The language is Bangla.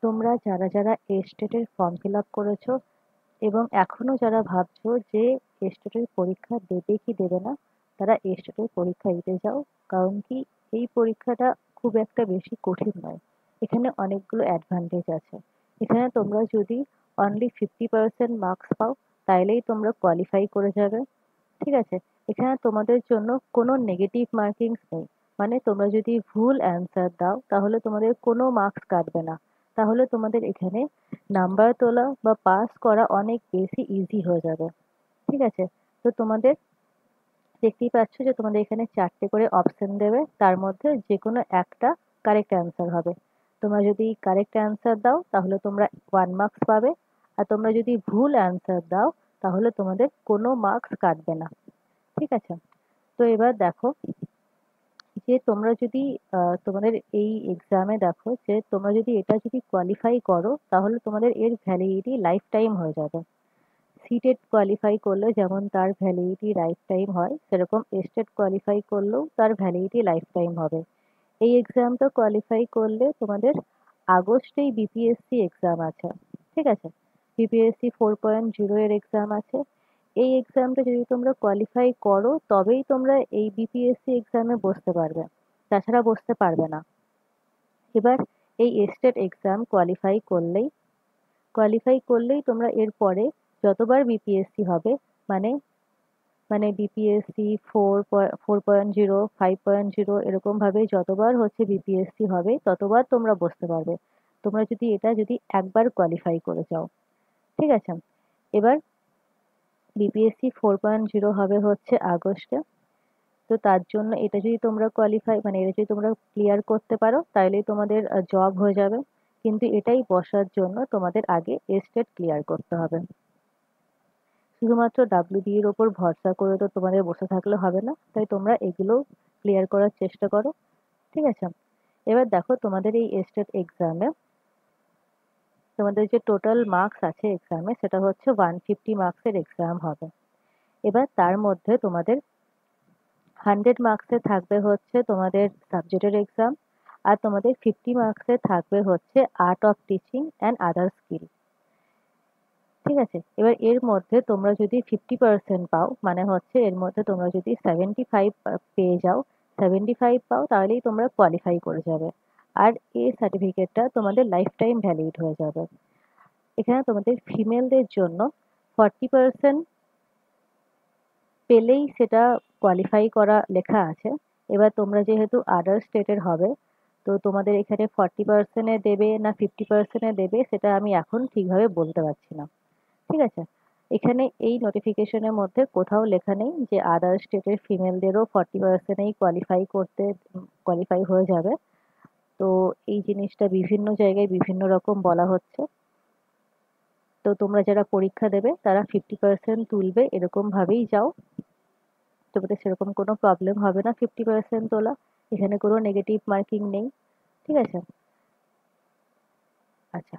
তোমরা যারা যারা এস্টেটের ফর্ম ফিল আপ করেছো এবং এখনো যারা ভাবছো যে এস্টেটের পরীক্ষা দেবে কি দেবে না, তারা এস্টেটের পরীক্ষা দিতে যাও। কারণ কি, এই পরীক্ষাটা খুব একটা বেশি কঠিন নয়। এখানে অনেকগুলো অ্যাডভান্টেজ আছে। এখানে তোমরা যদি অনলি 50% মার্কস পাও, তাইলেই তোমরা কোয়ালিফাই করে যাবে। ঠিক আছে? এখানে তোমাদের জন্য কোনো নেগেটিভ মার্কিংস নেই। মানে তোমরা যদি ভুল অ্যান্সার দাও তাহলে তোমাদের কোনো মার্কস কাটবে না। তাহলে তোমাদের এখানে নাম্বার তোলা বা পাস করা অনেক বেশি ইজি হয়ে যাবে। ঠিক আছে? তো তোমাদের দেখতেই পাচ্ছ যে তোমাদের এখানে 4 টে করে অপশন দেবে। তার মধ্যে যেকোনো একটা কারেক্ট অ্যান্সার হবে। তোমরা যদি কারেক্ট অ্যান্সার দাও তাহলে তোমরা 1 মার্কস পাবে। আর তোমরা যদি ভুল অ্যান্সার দাও তাহলে তোমাদের কোনো মার্কস কাটবে না। ঠিক আছে? তো এবার দেখো যে তোমরা যদি তোমাদের এই এক্সামে দেখো যে তোমরা যদি এটা যদি কোয়ালিফাই করো তাহলে তোমাদের এর ভ্যালিডিটি লাইফ টাইম হয়ে যাবে। সিটেট কোয়ালিফাই করলে যেমন তার ভ্যালিডিটি লাইফ টাইম হয়, সেরকম এস্টেট কোয়ালিফাই করলেও তার ভ্যালিডিটি লাইফ টাইম হবে। এই এক্সামটা কোয়ালিফাই করলে তোমাদের আগস্টেই বিপিএসসি এক্সাম আছে। ঠিক আছে? বিপিএসসি 4.0 এর এক্সাম আছে। এই এক্সামটা যদি তোমরা কোয়ালিফাই করো তবেই তোমরা এই বিপিএসসি এক্সামে বসতে পারবে, তাছাড়া বসতে পারবে না। এবার এই এস্টেট এক্সাম কোয়ালিফাই করলেই তোমরা এরপরে যতবার বিপিএসসি হবে, মানে মানে বিপিএসসি 4.0, 5.0 এরকম ভাবে যতবার হচ্ছে বিপিএসসি হবে ততবার তোমরা বসতে পারবে, তোমরা যদি এটা যদি একবার কোয়ালিফাই করে যাও। ঠিক আছে? এবার বিপিএসসি 4.0 হবে হচ্ছে আগস্টে। তো তার জন্য এটা যদি তোমরা কোয়ালিফাই মানে এটা যদি তোমরা ক্লিয়ার করতে পারো তাহলেই তোমাদের জব হয়ে যাবে। কিন্তু এটাই বসার জন্য তোমাদের আগে এস্টেট ক্লিয়ার করতে হবে। শুধুমাত্র ডাব্লিউবি এর ওপর ভরসা করে তো তোমাদের বসে থাকলে হবে না, তাই তোমরা এগুলো ক্লিয়ার করার চেষ্টা করো। ঠিক আছে? এবার দেখো তোমাদের এই এস্টেট এক্সামে তোমাদের যে টোটাল মার্কস আছে এক্সামে সেটা হচ্ছে 150 মার্কসের এক্সাম হবে। এবার তার মধ্যে তোমাদের 100 মার্কসে থাকবে হচ্ছে তোমাদের সাবজেক্টের এক্সাম, আর তোমাদের 50 মার্কসে থাকবে হচ্ছে art of teaching and other skill. ঠিক আছে? এবার এর মধ্যে তোমরা যদি 50% পাও, মানে হচ্ছে এর মধ্যে তোমরা যদি 75 পেয়ে যাও, 75 পাও, তাহলেই তোমরা কোয়ালিফাই করে যাবে। আর এই সার্টিফিকেটটা তোমাদের লাইফ টাইম ভ্যালিড হয়ে যাবে। এখানে তোমাদের ফিমেলদের জন্য 40% পেলেই সেটা কোয়ালিফাই করা লেখা আছে। এবার তোমরা যেহেতু আদার স্টেটের হবে, তো তোমাদের এখানে 40% দেবে না 50% দেবে সেটা আমি এখন ঠিকভাবে বলতে পারছি না। ঠিক আছে? এখানে এই নোটিফিকেশনের মধ্যে কোথাও লেখা নেই যে আদার স্টেটের ফিমেলদেরও 40%এই কোয়ালিফাই হয়ে যাবে। তো এই জিনিসটা বিভিন্ন জায়গায় বিভিন্ন রকম বলা হচ্ছে। তো তোমরা যারা পরীক্ষা দেবে তারা 50% তুলবে এরকম ভাবেই যাও। তোমাদের সেরকম কোনো প্রবলেম হবে না 50% তোলা। এখানে কোনো নেগেটিভ মার্কিং নেই। ঠিক আছে? আচ্ছা।